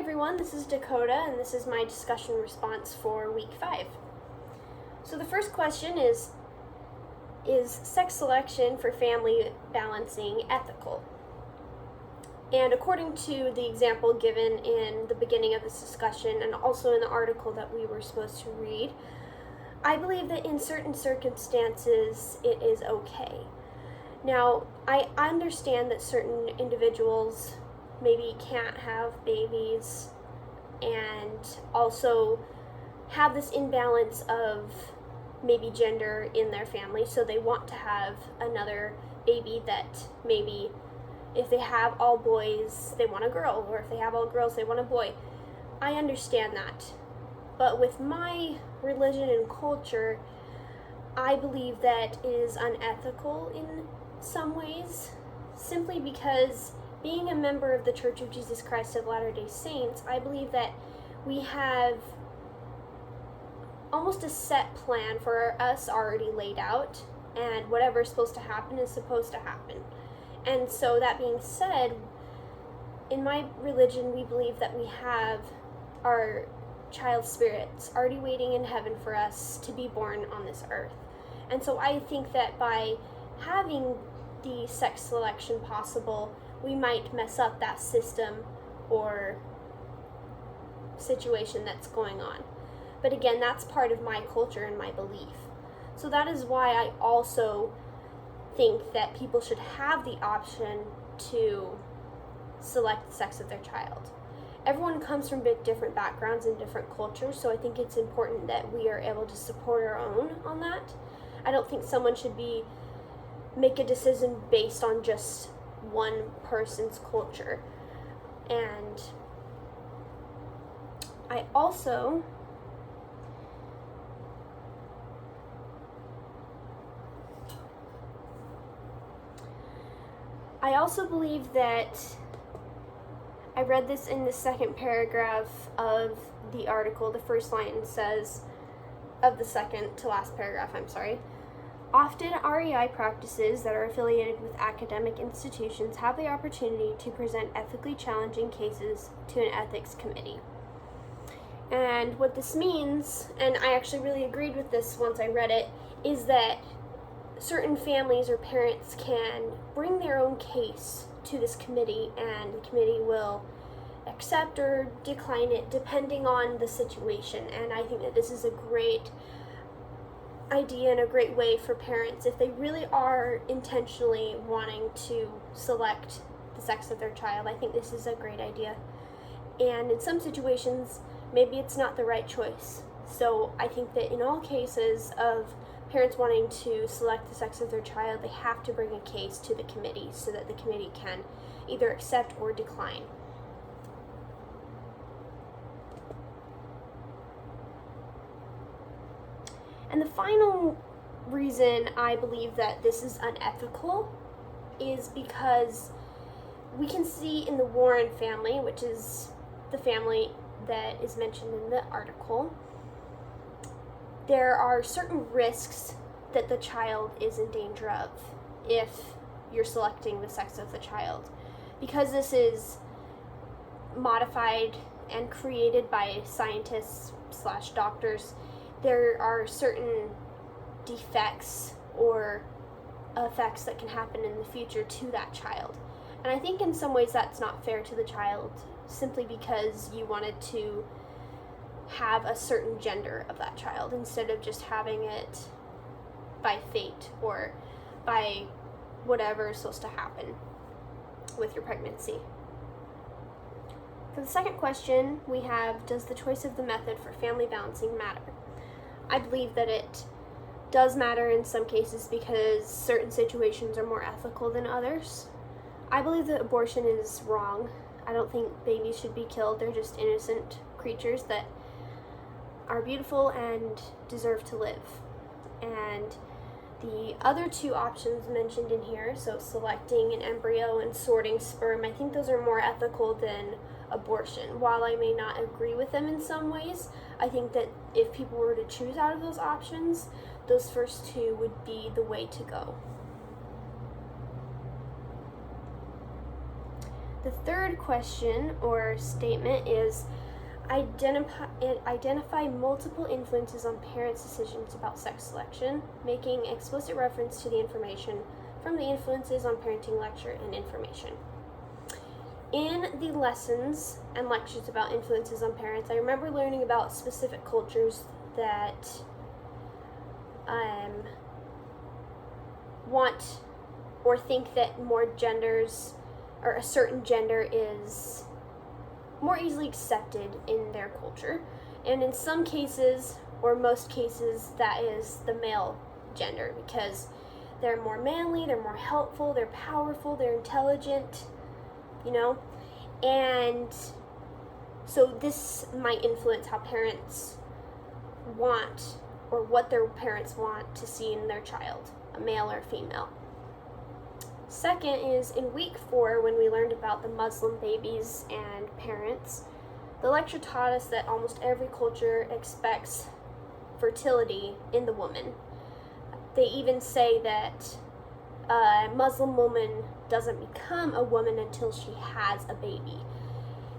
everyone, this is Dakota, and this is my discussion response for week 5. So the first question is sex selection for family balancing ethical? And according to the example given in the beginning of this discussion and also in the article that we were supposed to read, I believe that in certain circumstances it is okay. Now, I understand that certain individuals maybe can't have babies and also have this imbalance of maybe gender in their family, so they want to have another baby that maybe if they have all boys, they want a girl, or if they have all girls, they want a boy. I understand that. But with my religion and culture, I believe that is unethical in some ways, simply because being a member of the Church of Jesus Christ of Latter-day Saints, I believe that we have almost a set plan for us already laid out, and whatever's supposed to happen is supposed to happen. And so that being said, in my religion, we believe that we have our child spirits already waiting in heaven for us to be born on this earth. And so I think that by having the sex selection possible, we might mess up that system or situation that's going on. But again, that's part of my culture and my belief. So that is why I also think that people should have the option to select the sex of their child. Everyone comes from different backgrounds and different cultures, so I think it's important that we are able to support our own on that. I don't think someone should make a decision based on just one person's culture. And I also believe that I read this in the second paragraph of the article. The first line says, of the second to last paragraph, often REI practices that are affiliated with academic institutions have the opportunity to present ethically challenging cases to an ethics committee. And what this means, and I actually really agreed with this once I read it, is that certain families or parents can bring their own case to this committee, and the committee will accept or decline it depending on the situation. And I think that this is a great idea and a great way for parents, if they really are intentionally wanting to select the sex of their child. I think this is a great idea. And in some situations, maybe it's not the right choice. So I think that in all cases of parents wanting to select the sex of their child, they have to bring a case to the committee so that the committee can either accept or decline. And the final reason I believe that this is unethical is because we can see in the Warren family, which is the family that is mentioned in the article, there are certain risks that the child is in danger of if you're selecting the sex of the child. Because this is modified and created by scientists / doctors, there are certain defects or effects that can happen in the future to that child. And I think in some ways that's not fair to the child, simply because you wanted to have a certain gender of that child instead of just having it by fate or by whatever is supposed to happen with your pregnancy. For the second question, we have, does the choice of the method for family balancing matter? I believe that it does matter in some cases because certain situations are more ethical than others. I believe that abortion is wrong. I don't think babies should be killed. They're just innocent creatures that are beautiful and deserve to live. And the other two options mentioned in here, so selecting an embryo and sorting sperm, I think those are more ethical than abortion. While I may not agree with them in some ways, I think that if people were to choose out of those options, those first two would be the way to go. The third question or statement is identify multiple influences on parents' decisions about sex selection, making explicit reference to the information from the Influences on Parenting lecture and information. In the lessons and lectures about influences on parents, I remember learning about specific cultures that want or think that more genders or a certain gender is more easily accepted in their culture. And in some cases, or most cases, that is the male gender, because they're more manly, they're more helpful, they're powerful, they're intelligent, and so this might influence how parents want, or what their parents want to see in their child, a male or female. Second is in week 4, when we learned about the Muslim babies and parents, the lecture taught us that almost every culture expects fertility in the woman. They even say that a Muslim woman doesn't become a woman until she has a baby.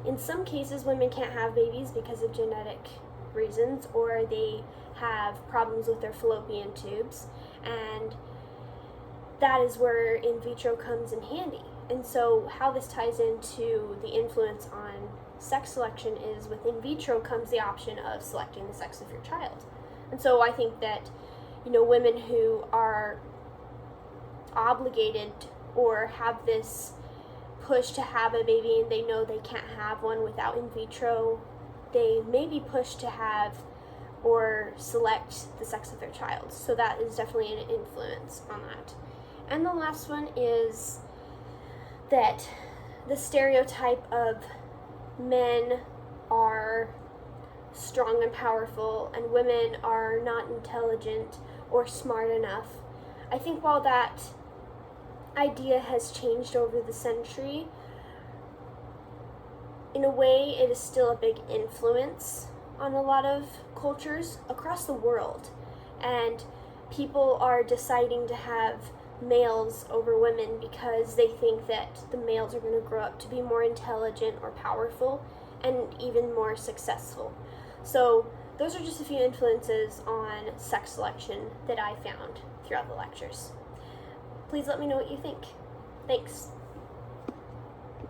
In some cases, women can't have babies because of genetic reasons, or they have problems with their fallopian tubes, and that is where in vitro comes in handy. And so how this ties into the influence on sex selection is with in vitro comes the option of selecting the sex of your child. And so I think that, women who are obligated or have this push to have a baby and they know they can't have one without in vitro, they may be pushed to have or select the sex of their child. So that is definitely an influence on that. And the last one is that the stereotype of men are strong and powerful and women are not intelligent or smart enough. I think while that idea has changed over the century, in a way it is still a big influence on a lot of cultures across the world. And people are deciding to have males over women because they think that the males are going to grow up to be more intelligent or powerful and even more successful. So those are just a few influences on sex selection that I found throughout the lectures. Please let me know what you think. Thanks.